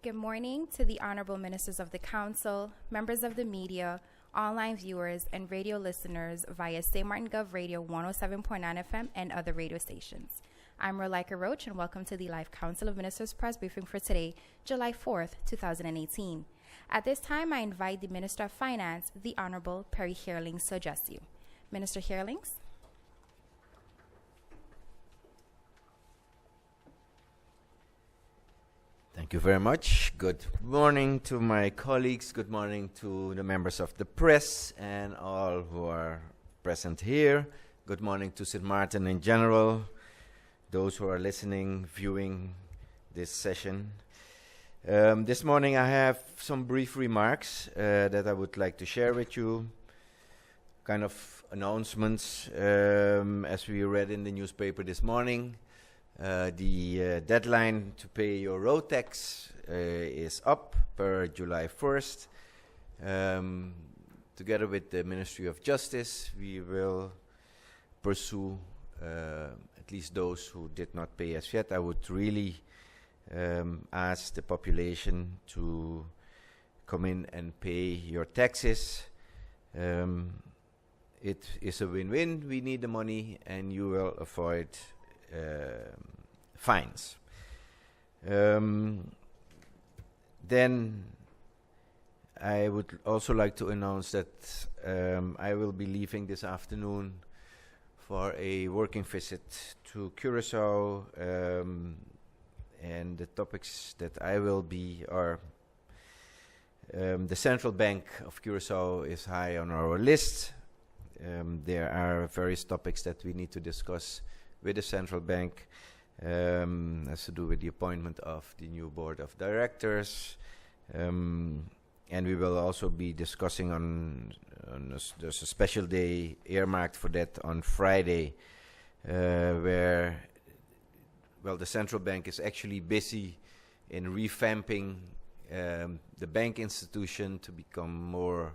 Good morning to the Honorable Ministers of the Council, members of the media, online viewers, and radio listeners via St. Martin Gov Radio 107.9 FM and other radio stations. I'm Rolika Roach, and welcome to the Live Council of Ministers press briefing for today, July 4th, 2018. At this time, I invite the Minister of Finance, the Honorable Perry Herlings, to address you. Minister Herlings. Thank you very much. Good morning to my colleagues. Good morning to the members of the press and all who are present here. Good morning to St. Martin in general, those who are listening, viewing this session. This morning I have some brief remarks that I would like to share with you. Kind of announcements, as we read in the newspaper this morning. The deadline to pay your road tax is up per July 1st. Together with the Ministry of Justice, we will pursue at least those who did not pay as yet. I would really ask the population to come in and pay your taxes. It is a win-win. We need the money, and you will avoid fines. Then I would also like to announce that I will be leaving this afternoon for a working visit to Curacao, and the topics that I will be are the Central Bank of Curacao is high on our list. There are various topics that we need to discuss with the central bank, has to do with the appointment of the new board of directors, and we will also be discussing there's a special day earmarked for that on Friday, where the central bank is actually busy in revamping the bank institution to become more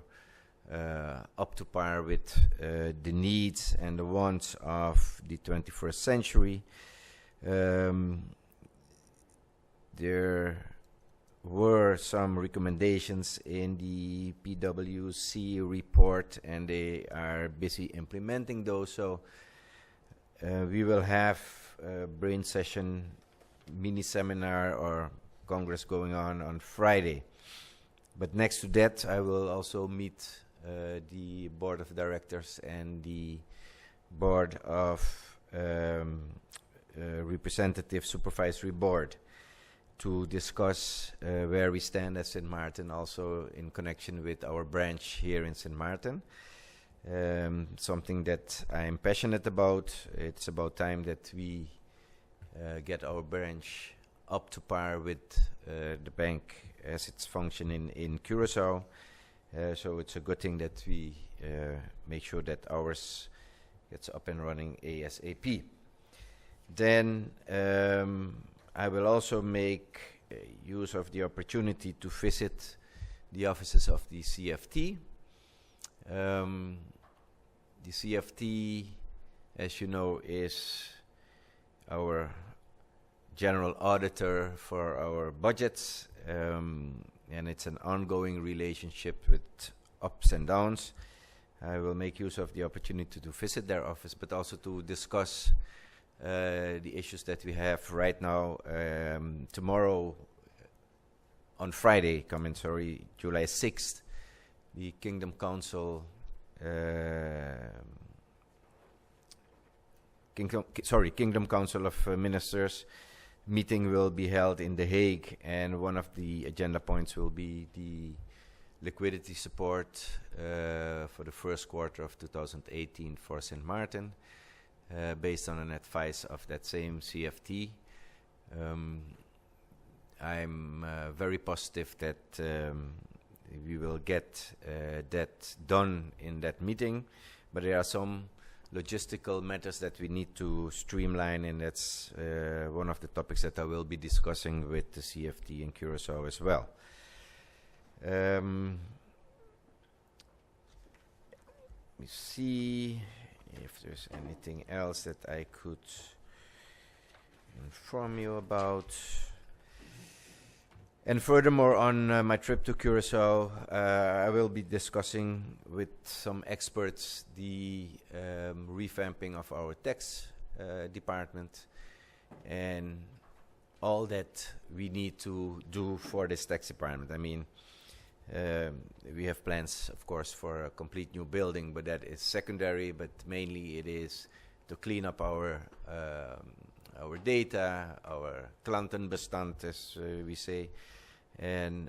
up to par with the needs and the wants of the 21st century. There were some recommendations in the PwC report, and they are busy implementing those. So we will have a brain session, mini seminar or congress going on Friday. But next to that, I will also meet the board of directors and the board of representative supervisory board to discuss where we stand as St. Martin, also in connection with our branch here in St. Martin. Something that I'm passionate about. It's about time that we get our branch up to par with the bank as it's functioning in Curacao. So it's a good thing that we make sure that ours gets up and running ASAP. Then I will also make use of the opportunity to visit the offices of the CFT. The CFT, as you know, is our general auditor for our budgets. And it's an ongoing relationship with ups and downs. I will make use of the opportunity to visit their office, but also to discuss the issues that we have right now. Tomorrow, on Friday, July 6th, the Kingdom Council of Ministers meeting will be held in The Hague, and one of the agenda points will be the liquidity support for the first quarter of 2018 for St. Martin, based on an advice of that same CFT. I'm very positive that we will get that done in that meeting, but there are some logistical matters that we need to streamline, and that's one of the topics that I will be discussing with the CFT in Curacao as well. Let me see if there's anything else that I could inform you about. And furthermore, on my trip to Curacao, I will be discussing with some experts the revamping of our tax department and all that we need to do for this tax department. I mean, we have plans, of course, for a complete new building, but that is secondary. But mainly, it is to clean up our data, our klantenbestand, as we say, and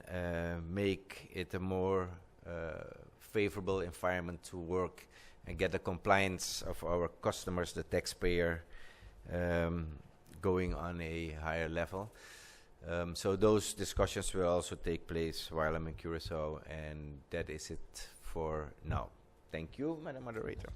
make it a more favorable environment to work and get the compliance of our customers, the taxpayer, going on a higher level. So those discussions will also take place while I'm in Curacao, and that is it for now. Thank you, Madam Moderator.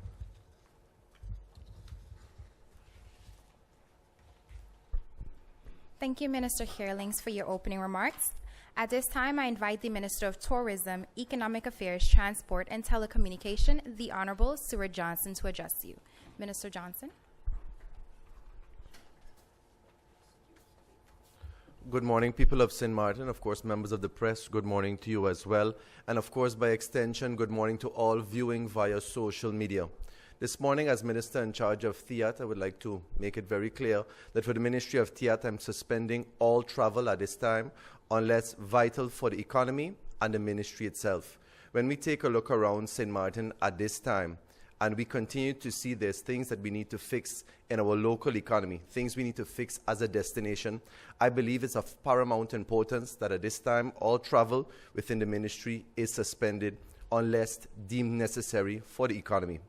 Thank you, Minister Herlings, for your opening remarks. At this time, I invite the Minister of Tourism, Economic Affairs, Transport, and Telecommunication, the Honorable Stuart Johnson, to address you. Minister Johnson. Good morning, people of St. Martin, of course, members of the press, good morning to you as well. And of course, by extension, good morning to all viewing via social media. This morning, as Minister in charge of TIAT, I would like to make it very clear that for the Ministry of TIAT, I'm suspending all travel at this time unless vital for the economy and the ministry itself. When we take a look around St. Martin at this time, and we continue to see there's things that we need to fix in our local economy, things we need to fix as a destination, I believe it's of paramount importance that at this time, all travel within the ministry is suspended unless deemed necessary for the economy.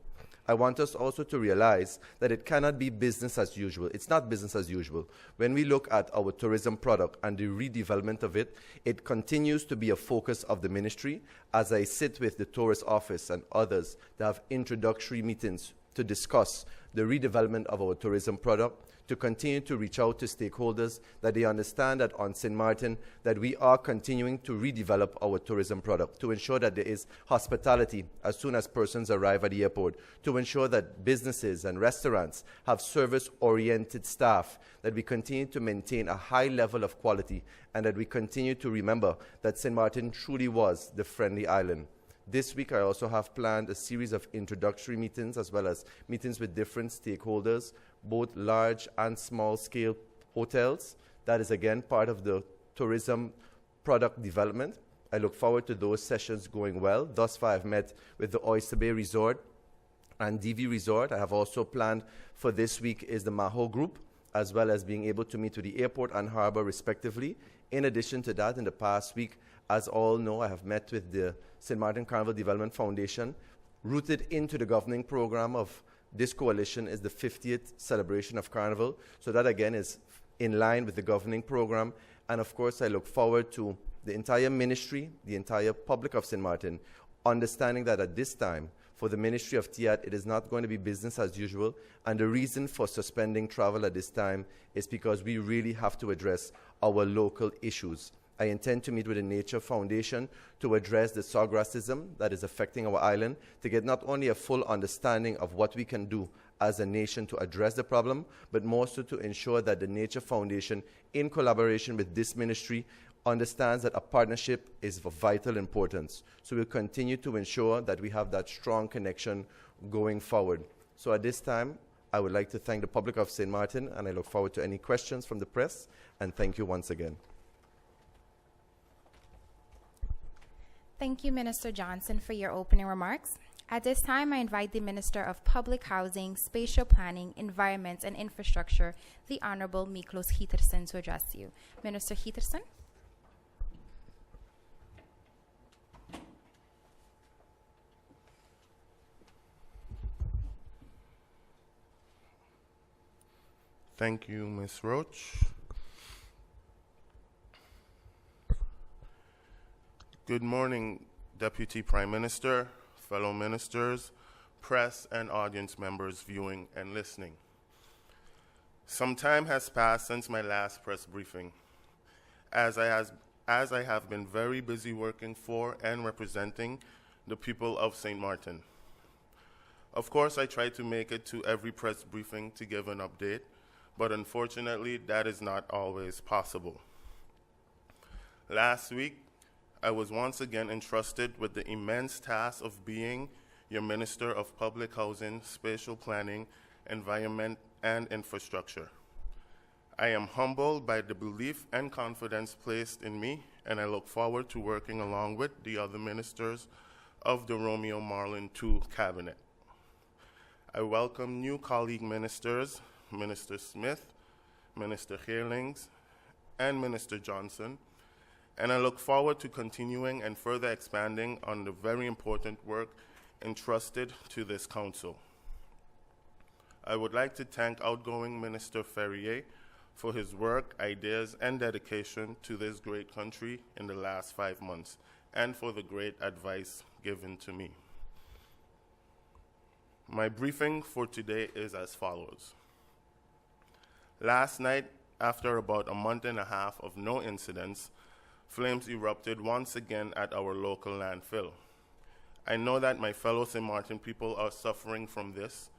I want us also to realize that it cannot be business as usual. It's not business as usual. When we look at our tourism product and the redevelopment of it, it continues to be a focus of the ministry as I sit with the tourist office and others that have introductory meetings to discuss the redevelopment of our tourism product, to continue to reach out to stakeholders that they understand that on St. Martin that we are continuing to redevelop our tourism product, to ensure that there is hospitality as soon as persons arrive at the airport, to ensure that businesses and restaurants have service-oriented staff, that we continue to maintain a high level of quality, and that we continue to remember that St. Martin truly was the friendly island. This week, I also have planned a series of introductory meetings as well as meetings with different stakeholders, both large and small-scale hotels. That is, again, part of the tourism product development. I look forward to those sessions going well. Thus far, I've met with the Oyster Bay Resort and DV Resort. I have also planned for this week is the Maho Group, as well as being able to meet with the airport and harbor, respectively. In addition to that, in the past week, as all know, I have met with the St. Martin Carnival Development Foundation. Rooted into the governing program of this coalition is the 50th celebration of Carnival. So that, again, is in line with the governing program. And, of course, I look forward to the entire ministry, the entire public of St. Martin, understanding that at this time, for the Ministry of TIAT, it is not going to be business as usual. And the reason for suspending travel at this time is because we really have to address our local issues. I intend to meet with the Nature Foundation to address the sawgrassism that is affecting our island, to get not only a full understanding of what we can do as a nation to address the problem, but more so to ensure that the Nature Foundation, in collaboration with this ministry, understands that a partnership is of vital importance. So we'll continue to ensure that we have that strong connection going forward. So at this time, I would like to thank the public of St. Martin, and I look forward to any questions from the press, and thank you once again. Thank you, Minister Johnson, for your opening remarks. At this time, I invite the Minister of Public Housing, Spatial Planning, Environment, and Infrastructure, the Honorable Miklos Gietersen, to address you. Minister Gietersen. Thank you, Ms. Roach. Good morning, Deputy Prime Minister, fellow ministers, press and audience members viewing and listening. Some time has passed since my last press briefing, as I have been very busy working for and representing the people of St. Martin. Of course, I try to make it to every press briefing to give an update, but unfortunately, that is not always possible. Last week, I was once again entrusted with the immense task of being your Minister of Public Housing, Spatial Planning, Environment, and Infrastructure. I am humbled by the belief and confidence placed in me, and I look forward to working along with the other ministers of the Romeo Marlin II cabinet. I welcome new colleague ministers, Minister Smith, Minister Geerlings, and Minister Johnson, and I look forward to continuing and further expanding on the very important work entrusted to this council. I would like to thank outgoing Minister Ferrier for his work, ideas, and dedication to this great country in the last 5 months, and for the great advice given to me. My briefing for today is as follows. Last night, after about a month and a half of no incidents, flames erupted once again at our local landfill. I know that my fellow St. Martin people are suffering from this,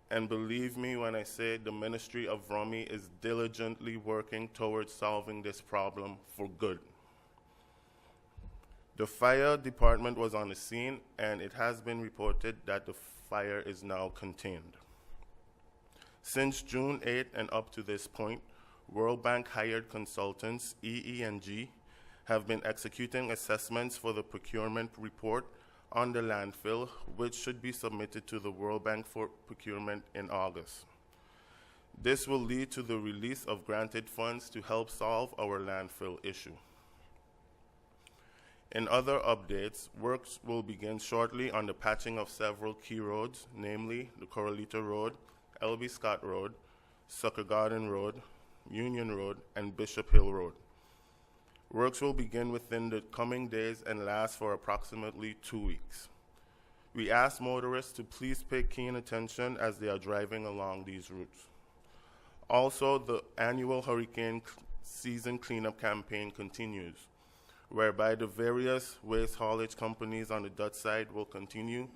and believe me when I say the Ministry of Romy is diligently working towards solving this problem for good. The fire department was on the scene, and it has been reported that the fire is now contained. Since June 8 and up to this point, World Bank hired consultants, EE&G, have been executing assessments for the procurement report on the landfill, which should be submitted to the World Bank for procurement in August. This will lead to the release of granted funds to help solve our landfill issue. In other updates, works will begin shortly on the patching of several key roads, namely the Corralito Road, L.B. Scott Road, Sucker Garden Road, Union Road, and Bishop Hill Road. Works will begin within the coming days and last for approximately 2 weeks. We ask motorists to please pay keen attention as they are driving along these routes. Also, the annual hurricane season cleanup campaign continues, whereby the various waste haulage companies on the Dutch side will continue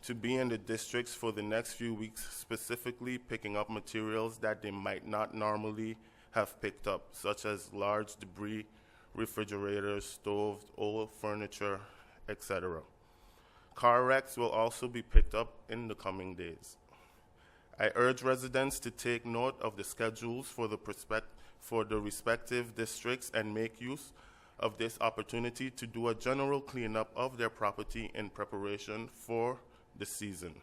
to be in the districts for the next few weeks, specifically picking up materials that they might not normally have picked up, such as large debris, refrigerators, stoves, old furniture, etc. Car wrecks will also be picked up in the coming days. I urge residents to take note of the schedules for the respective districts and make use of this opportunity to do a general cleanup of their property in preparation for the season.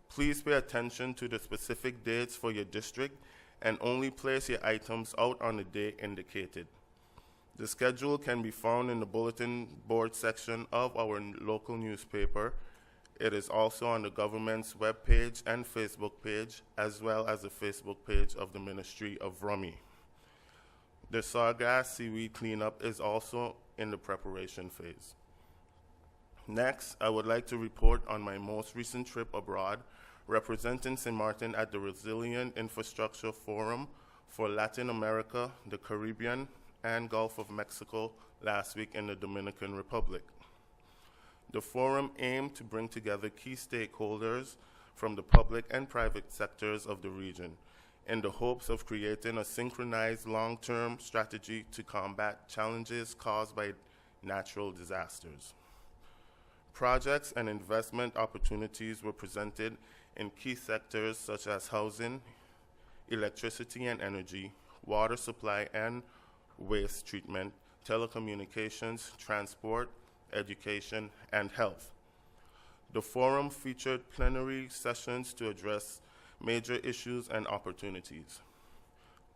Please pay attention to the specific dates for your district and only place your items out on the day indicated. The schedule can be found in the bulletin board section of our local newspaper. It is also on the government's webpage and Facebook page, as well as the Facebook page of the Ministry of Romy. The Sawgrass seaweed cleanup is also in the preparation phase. Next, I would like to report on my most recent trip abroad, representing St. Martin at the Resilient Infrastructure Forum for Latin America, the Caribbean, and Gulf of Mexico last week in the Dominican Republic. The forum aimed to bring together key stakeholders from the public and private sectors of the region in the hopes of creating a synchronized long-term strategy to combat challenges caused by natural disasters. Projects and investment opportunities were presented in key sectors such as housing, electricity and energy, water supply and waste treatment, telecommunications, transport, education, and health. The forum featured plenary sessions to address major issues and opportunities.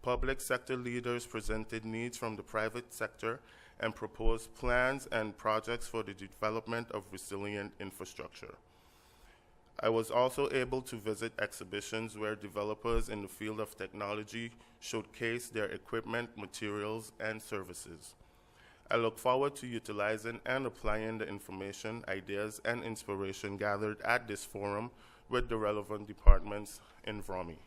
Public sector leaders presented needs from the private sector and proposed plans and projects for the development of resilient infrastructure. I was also able to visit exhibitions where developers in the field of technology showcase their equipment, materials, and services. I look forward to utilizing and applying the information, ideas, and inspiration gathered at this forum with the relevant departments in Romy.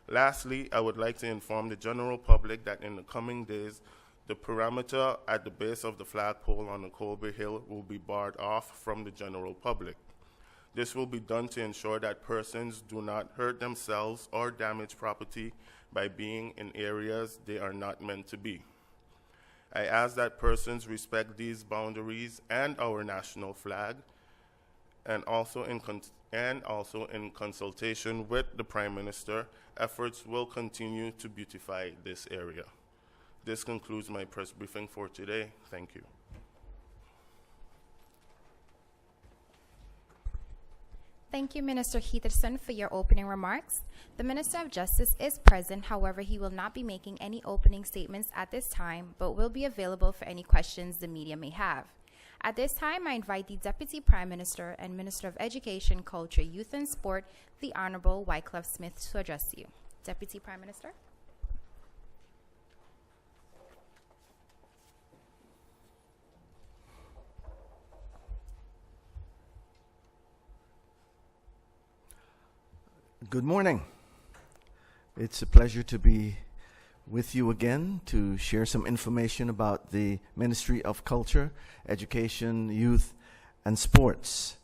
Lastly, I would like to inform the general public that in the coming days, the perimeter at the base of the flagpole on the Colby Hill will be barred off from the general public. This will be done to ensure that persons do not hurt themselves or damage property by being in areas they are not meant to be. I ask that persons respect these boundaries and our national flag, and also in consultation with the Prime Minister, efforts will continue to beautify this area. This concludes my press briefing for today. Thank you. Thank you, Minister Heatherson, for your opening remarks. The Minister of Justice is present. However, he will not be making any opening statements at this time, but will be available for any questions the media may have. At this time, I invite the Deputy Prime Minister and Minister of Education, Culture, Youth and Sport, the Honorable Wycliffe Smith, to address you. Deputy Prime Minister. Good morning. It's a pleasure to be with you again to share some information about the Ministry of Culture, Education, Youth, and Sports.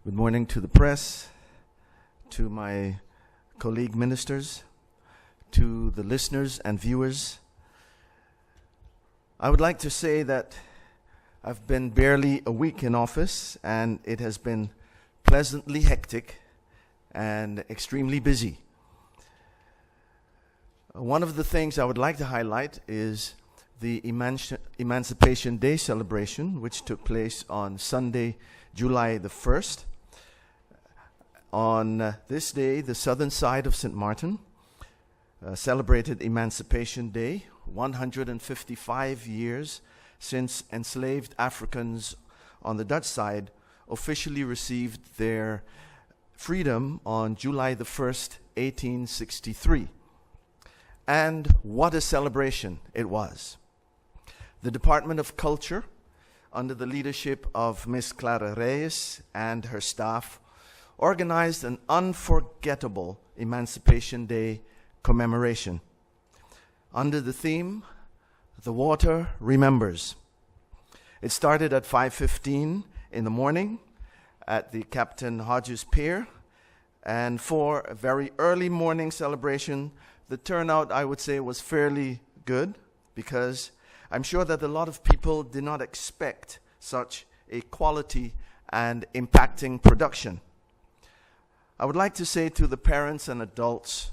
Good morning to the press, to my colleague ministers, to the listeners and viewers. I would like to say that I've been barely a week in office, and it has been pleasantly hectic and extremely busy. One of the things I would like to highlight is the Emancipation Day celebration, which took place on Sunday, July the 1st. On this day, the southern side of St. Martin celebrated Emancipation Day, 155 years since enslaved Africans on the Dutch side officially received their freedom on July the 1st, 1863. And what a celebration it was. The Department of Culture, under the leadership of Ms. Clara Reyes and her staff, organized an unforgettable Emancipation Day commemoration under the theme, The Water Remembers. It started at 5:15 in the morning at the Captain Hodges Pier, and for a very early morning celebration, the turnout, I would say, was fairly good, because I'm sure that a lot of people did not expect such a quality and impacting production. I would like to say to the parents and adults,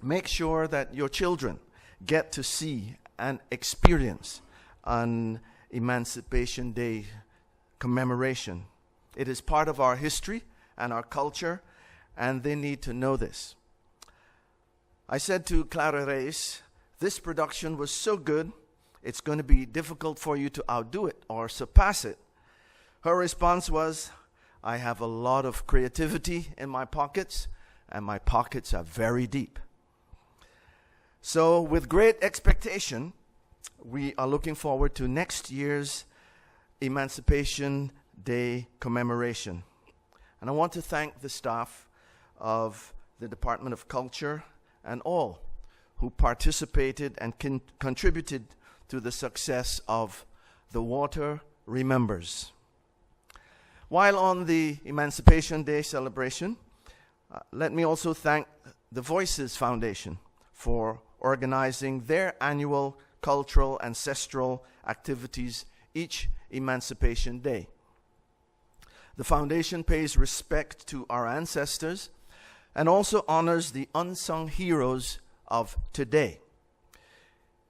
make sure that your children get to see and experience an Emancipation Day commemoration. It is part of our history and our culture, and they need to know this. I said to Clara Reyes, this production was so good, it's going to be difficult for you to outdo it or surpass it. Her response was, I have a lot of creativity in my pockets, and my pockets are very deep. So with great expectation, we are looking forward to next year's Emancipation Day commemoration. And I want to thank the staff of the Department of Culture and all who participated and contributed to the success of The Water Remembers. While on the Emancipation Day celebration, let me also thank the Voices Foundation for organizing their annual cultural ancestral activities each Emancipation Day. The foundation pays respect to our ancestors and also honors the unsung heroes of today.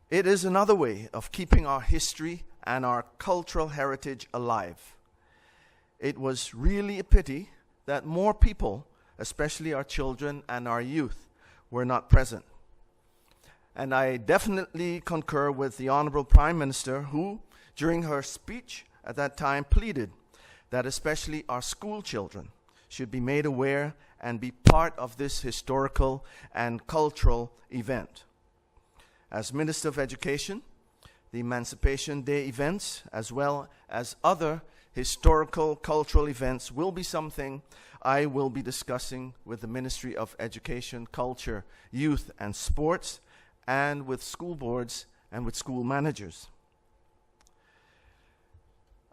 It is another way of keeping our history and our cultural heritage alive. It was really a pity that more people, especially our children and our youth, were not present. And I definitely concur with the Honorable Prime Minister, who, during her speech at that time, pleaded that especially our school children should be made aware and be part of this historical and cultural event. As Minister of Education, the Emancipation Day events, as well as other historical cultural events, will be something I will be discussing with the Ministry of Education, Culture, Youth and Sports, and with school boards and with school managers.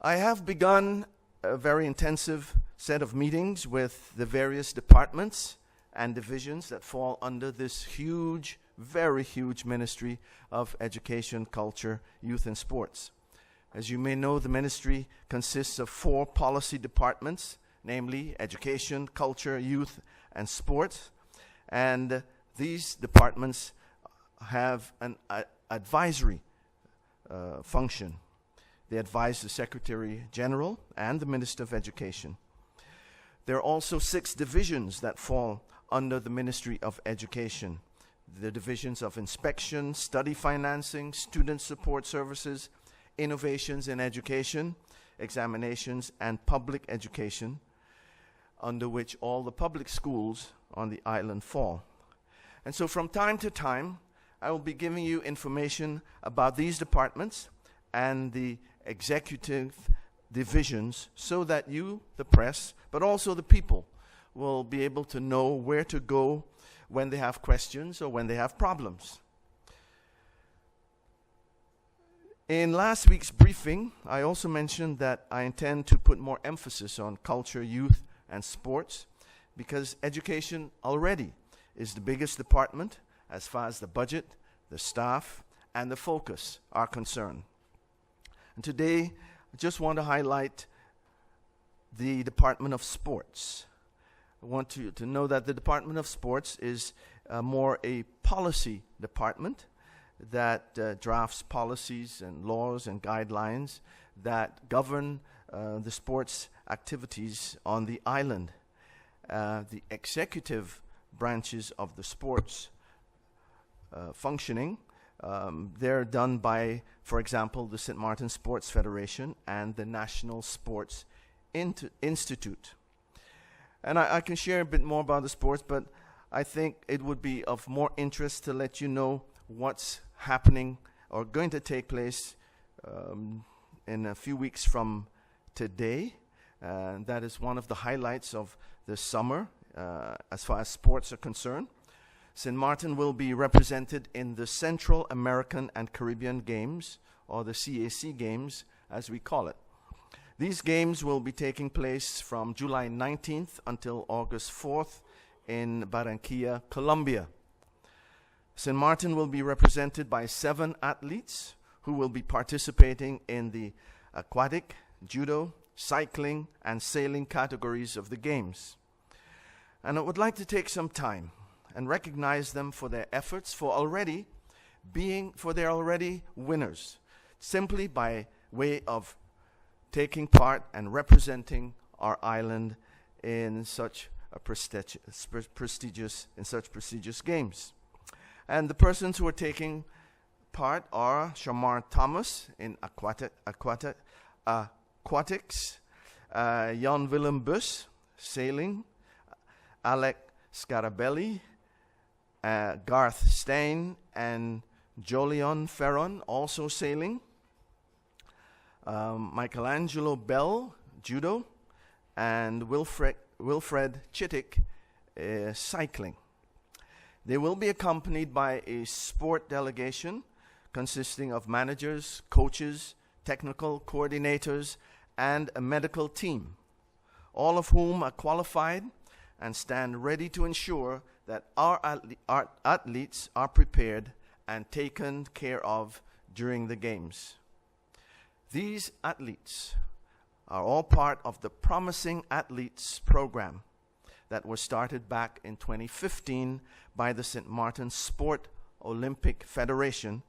I have begun a very intensive set of meetings with the various departments and divisions that fall under this huge very huge Ministry of Education, Culture, Youth and Sports. As you may know, the ministry consists of 4 policy departments, namely Education, Culture, Youth and Sports. And these departments have an advisory function. They advise the Secretary General and the Minister of Education. There are also 6 divisions that fall under the Ministry of Education. The divisions of inspection, study financing, student support services, innovations in education, examinations, and public education, under which all the public schools on the island fall. And so from time to time, I will be giving you information about these departments and the executive divisions so that you, the press, but also the people, will be able to know where to go when they have questions or when they have problems. In last week's briefing, I also mentioned that I intend to put more emphasis on culture, youth, and sports, because education already is the biggest department as far as the budget, the staff, and the focus are concerned. And today, I just want to highlight the Department of Sports. I want you to know that the Department of Sports is more a policy department that drafts policies and laws and guidelines that govern the sports activities on the island. The executive branches of the sports functioning, they're done by, for example, the St. Martin Sports Federation and the National Sports Institute. And I can share a bit more about the sports, but I think it would be of more interest to let you know what's happening or going to take place in a few weeks from today. That is one of the highlights of the summer as far as sports are concerned. St. Martin will be represented in the Central American and Caribbean Games, or the CAC Games, as we call it. These games will be taking place from July 19th until August 4th in Barranquilla, Colombia. St. Martin will be represented by 7 athletes who will be participating in the aquatic, judo, cycling, and sailing categories of the games. And I would like to take some time and recognize them for their efforts, for they're already winners, simply by way of taking part and representing our island in such prestigious games. And the persons who are taking part are Shamar Thomas in aquatics, Jan Willem Bus, sailing, Alec Scarabelli, Garth Stein, and Jolion Ferron, also sailing, Michelangelo Bell, judo, and Wilfred Chittick, cycling. They will be accompanied by a sport delegation consisting of managers, coaches, technical coordinators, and a medical team, all of whom are qualified and stand ready to ensure that our athletes are prepared and taken care of during the games. These athletes are all part of the Promising Athletes program that was started back in 2015 by the St. Martin Sport Olympic Federation,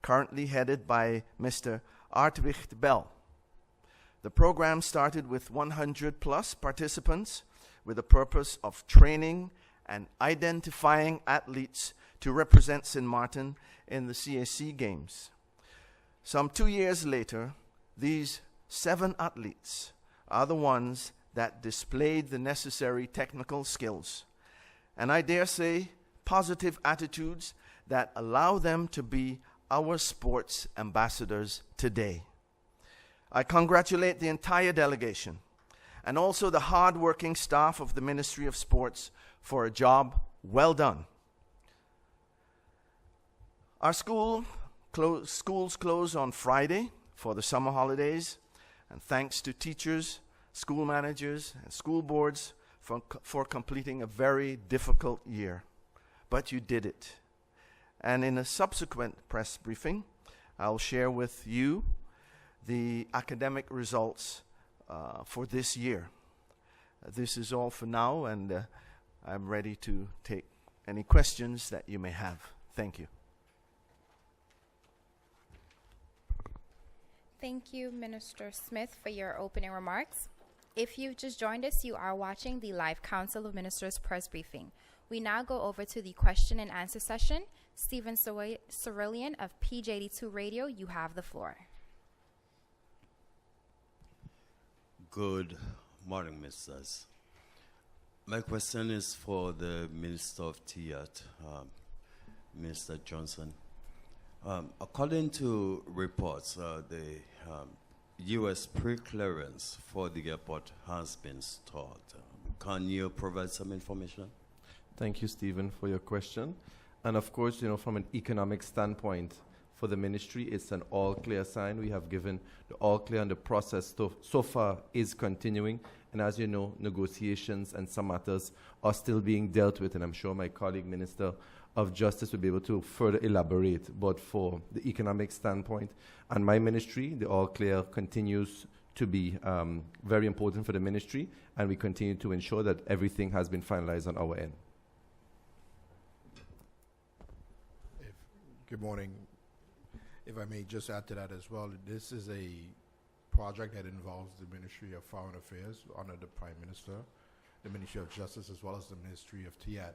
currently headed by Mr. Artwicht Bell. The program started with 100 plus participants with the purpose of training and identifying athletes to represent St. Martin in the CAC Games. Some 2 years later, these 7 athletes are the ones that displayed the necessary technical skills, and I dare say positive attitudes that allow them to be our sports ambassadors today. I congratulate the entire delegation and also the hard-working staff of the Ministry of Sports for a job well done. Our schools close on Friday for the summer holidays, and thanks to teachers, school managers, and school boards for completing a very difficult year. But you did it. And in a subsequent press briefing, I'll share with you the academic results for this year. This is all for now, and I'm ready to take any questions that you may have. Thank you. Thank you, Minister Smith, for your opening remarks. If you've just joined us, you are watching the live Council of Ministers press briefing. We now go over to the question and answer session. Stephen Cerulean of PJ82 Radio, you have the floor. Good morning, ministers. My question is for the Minister of TIAT, Minister Johnson. According to reports, the U.S. pre-clearance for the airport has been stalled. Can you provide some information? Thank you, Stephen, for your question. And of course, from an economic standpoint, for the ministry, it's an all-clear sign. We have given the all-clear, and the process so far is continuing. And as you know, negotiations and some matters are still being dealt with, and I'm sure my colleague, Minister of Justice, will be able to further elaborate. But for the economic standpoint and my ministry, the all-clear continues to be very important for the ministry, and we continue to ensure that everything has been finalized on our end. Good morning. If I may just add to that as well, this is a project that involves the Ministry of Foreign Affairs under the Prime Minister, the Ministry of Justice, as well as the Ministry of TIAT.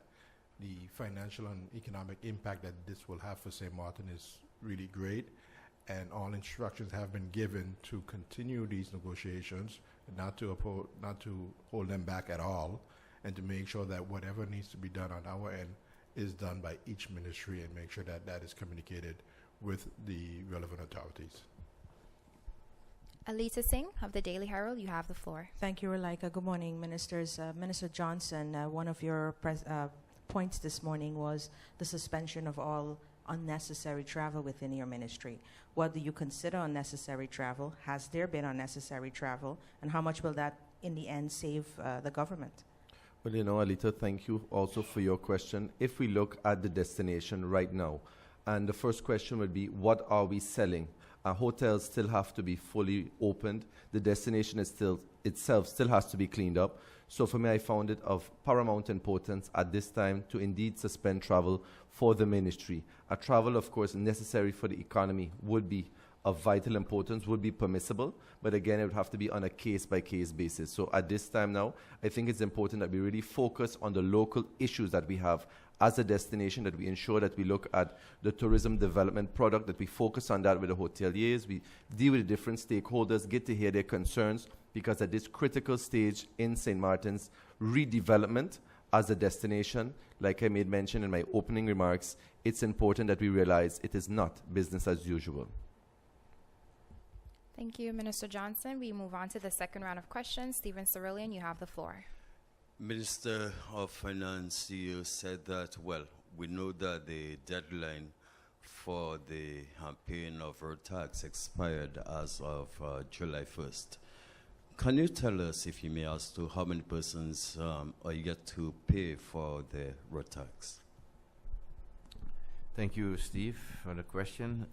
The financial and economic impact that this will have for St. Martin is really great, and all instructions have been given to continue these negotiations, not to hold them back at all, and to make sure that whatever needs to be done on our end is done by each ministry, and make sure that that is communicated with the relevant authorities. Alita Singh of the Daily Herald, you have the floor. Thank you, Relaika. Good morning, ministers. Minister Johnson, one of your points this morning was the suspension of all unnecessary travel within your ministry. What do you consider unnecessary travel? Has there been unnecessary travel? And how much will that, in the end, save the government? Well, Alita, thank you also for your question. If we look at the destination right now, and the first question would be, what are we selling? Our hotels still have to be fully opened. The destination itself still has to be cleaned up. So for me, I found it of paramount importance at this time to indeed suspend travel for the ministry. A travel, of course, necessary for the economy would be of vital importance, would be permissible, but again, it would have to be on a case-by-case basis. So at this time now, I think it's important that we really focus on the local issues that we have as a destination, that we ensure that we look at the tourism development product, that we focus on that with the hoteliers, we deal with the different stakeholders, get to hear their concerns, because at this critical stage in St. Martin's redevelopment as a destination, like I made mention in my opening remarks, it's important that we realize it is not business as usual. Thank you, Minister Johnson. We move on to the second round of questions. Stephen Cerulean, you have the floor. Minister of Finance, you said that, well, we know that the deadline for the paying of road tax expired as of July 1st. Can you tell us, if you may, as to how many persons are yet to pay for the road tax? Thank you, Steve, for the question.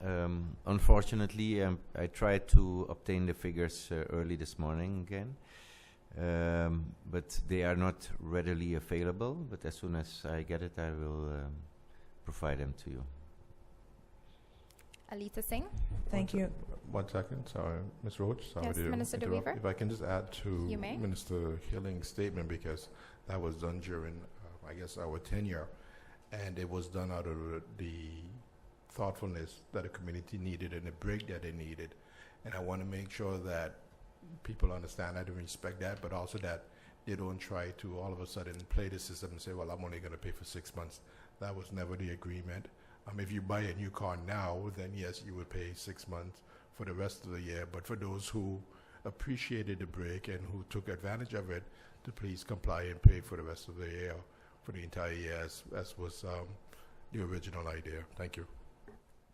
Unfortunately, I tried to obtain the figures early this morning again, but they are not readily available. But as soon as I get it, I will provide them to you. Alita Singh. Thank you. 1 second, sorry, Ms. Roach. Sorry Yes, to Minister De interrupt. Wever. If I can just add to You may. Minister Hilling's statement, because that was done during, I guess, our tenure, and it was done out of the thoughtfulness that the community needed and the break that they needed. And I want to make sure that people understand that and respect that, but also that they don't try to all of a sudden play the system and say, well, I'm only going to pay for 6 months. That was never the agreement. If you buy a new car now, then yes, you would pay 6 months for the rest of the year. But for those who appreciated the break and who took advantage of it, to please comply and pay for the rest of the year, for the entire year, as was the original idea. Thank you.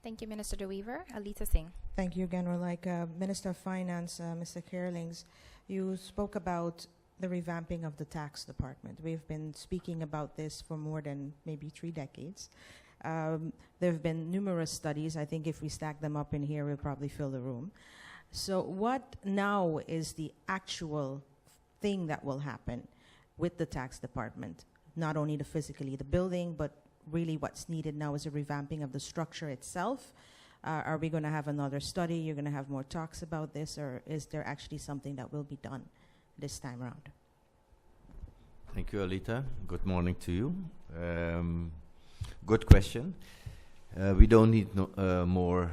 Thank you, Minister De Wever. Alita Singh. Thank you again, Relaika. Minister of Finance, Mr. Kearlings, you spoke about the revamping of the tax department. We've been speaking about this for more than maybe 3 decades. There have been numerous studies. I think if we stack them up in here, we'll probably fill the room. So what now is the actual thing that will happen with the tax department? Not only physically the building, but really what's needed now is a revamping of the structure itself. Are we going to have another study? You're going to have more talks about this, or is there actually something that will be done this time around? Thank you, Alita. Good morning to you. Good question. We don't need more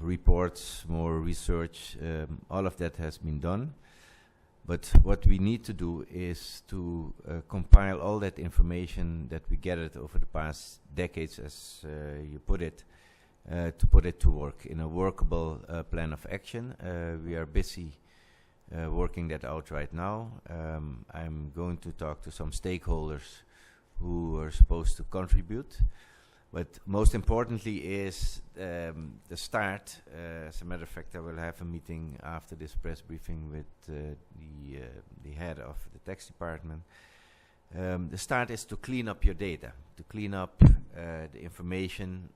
reports, more research. All of that has been done. But what we need to do is to compile all that information that we gathered over the past decades, as you put it, to put it to work in a workable plan of action. We are busy working that out right now. I'm going to talk to some stakeholders who are supposed to contribute. But most importantly is the start. As a matter of fact, I will have a meeting after this press briefing with the head of the tax department. The start is to clean up your data, to clean up the information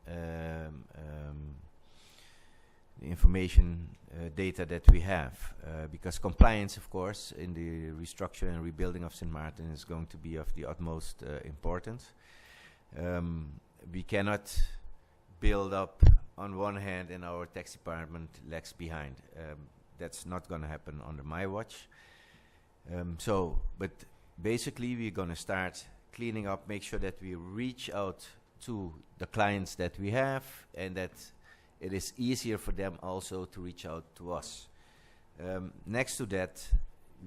data that we have, because compliance, of course, in the restructure and rebuilding of St. Martin is going to be of the utmost importance. We cannot build up on one hand and our tax department lags behind. That's not going to happen under my watch. But basically we're going to start cleaning up, make sure that we reach out to the clients that we have and that it is easier for them also to reach out to us. Next to that,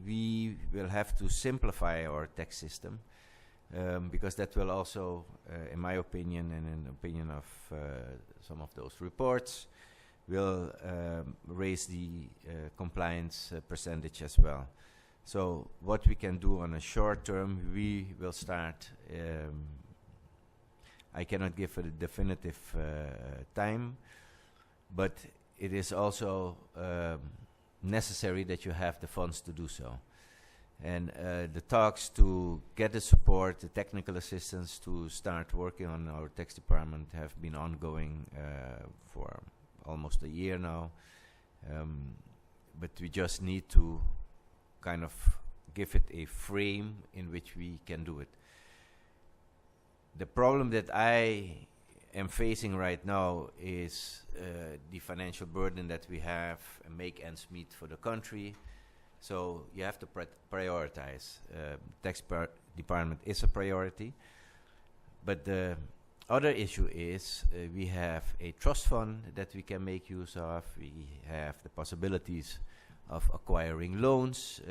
we will have to simplify our tax system. Because that will also, in my opinion and in the opinion of some of those reports, will raise the compliance percentage as well. So what we can do on a short term, we will start. I cannot give a definitive time, but it is also necessary that you have the funds to do so. And the talks to get the support, the technical assistance to start working on our tax department have been ongoing for almost a year now. But we just need to kind of give it a frame in which we can do it. The problem that I am facing right now is the financial burden that we have and make ends meet for the country. So you have to prioritize. Tax department is a priority. But the other issue is we have a trust fund that we can make use of. We have the possibilities of acquiring loans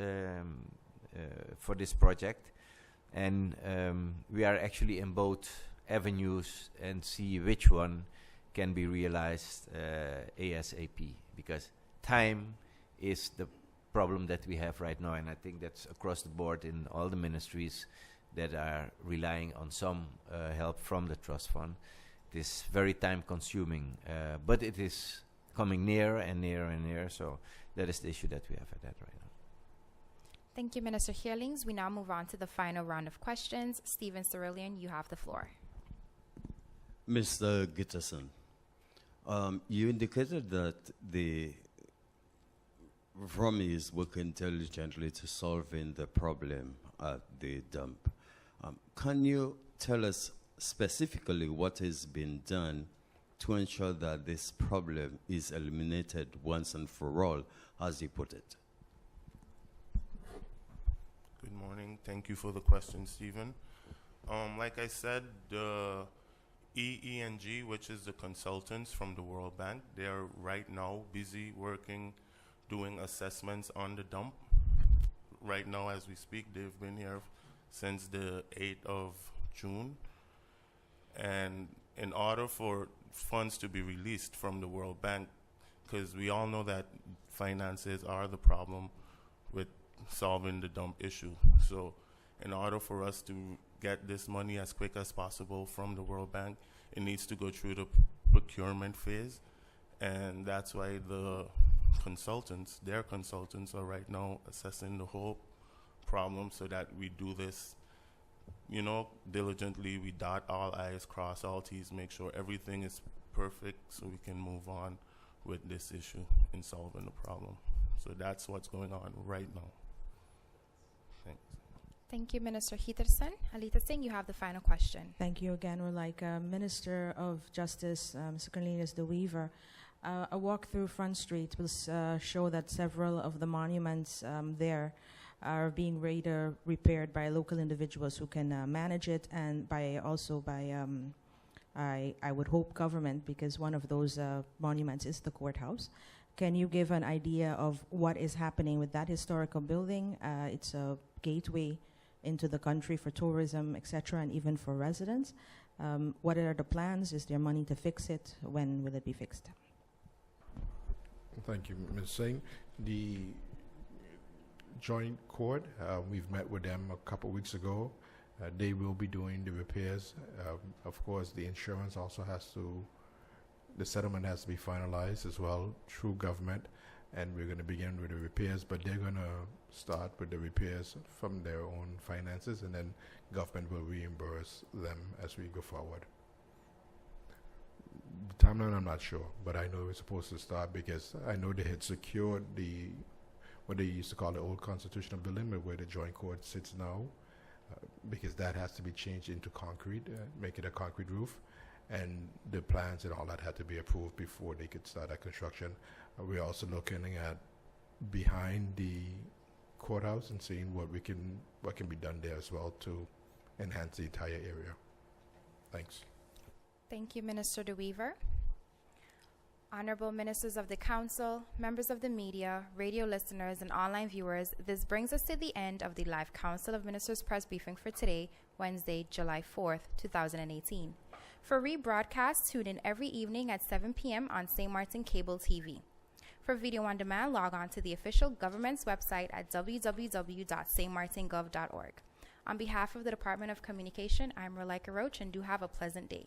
for this project. And we are actually in both avenues and see which one can be realized ASAP. Because time is the problem that we have right now, and I think that's across the board in all the ministries that are relying on some help from the trust fund. It is very time consuming, but it is coming nearer and nearer and nearer, so that is the issue that we have at that right now. Thank you, Minister Heerlings. We now move on to the final round of questions. Stephen Cerulean, you have the floor. Mr. Gitterson, you indicated that the ROMI is working diligently to solving the problem at the dump. Can you tell us specifically what has been done to ensure that this problem is eliminated once and for all, as you put it? Good morning. Thank you for the question, Stephen. Like I said, the EENG, which is the consultants from the World Bank, they are right now busy working, doing assessments on the dump. Right now, as we speak, they've been here since the 8th of June. And in order for funds to be released from the World Bank, because we all know that finances are the problem with solving the dump issue. So in order for us to get this money as quick as possible from the World Bank, it needs to go through the procurement phase. And that's why their consultants are right now assessing the whole problem so that we do this diligently we dot all I's, cross all T's, make sure everything is perfect so we can move on with this issue in solving the problem. So that's what's going on right now. Thanks. Thank you, Minister Heatherson. Alita Singh, you have the final question. Thank you again. We're like Minister of Justice, Mr. Cornelius De Weaver. A walk through Front Street will show that several of the monuments there are being repaired by local individuals who can manage it, and by I would hope government, because one of those monuments is the courthouse. Can you give an idea of what is happening with that historical building? It's a gateway into the country for tourism, etc., and even for residents. What are the plans? Is there money to fix it? When will it be fixed? Thank you, Ms. Singh. The Joint Court, we've met with them a couple weeks ago. They will be doing the repairs. Of course, the insurance also the settlement has to be finalized as well through government, and we're going to begin with the repairs, but they're going to start with the repairs from their own finances, and then government will reimburse them as we go forward. The timeline, I'm not sure, but I know we're supposed to start because I know they had secured what they used to call the old constitutional building, where the Joint Court sits now, because that has to be changed into concrete, make it a concrete roof, and the plans and all that had to be approved before they could start that construction. We're also looking at behind the courthouse and seeing what can be done there as well to enhance the entire area. Thanks. Thank you, Minister De Weaver. Honorable Ministers of the Council, members of the media, radio listeners, and online viewers, this brings us to the end of the live Council of Ministers press briefing for today, Wednesday, July 4th, 2018. For rebroadcast, tune in every evening at 7 p.m. on St. Martin Cable TV. For video on demand, log on to the official government's website at www.stmartingov.org. On behalf of the Department of Communication, I'm Relaika Roach, and do have a pleasant day.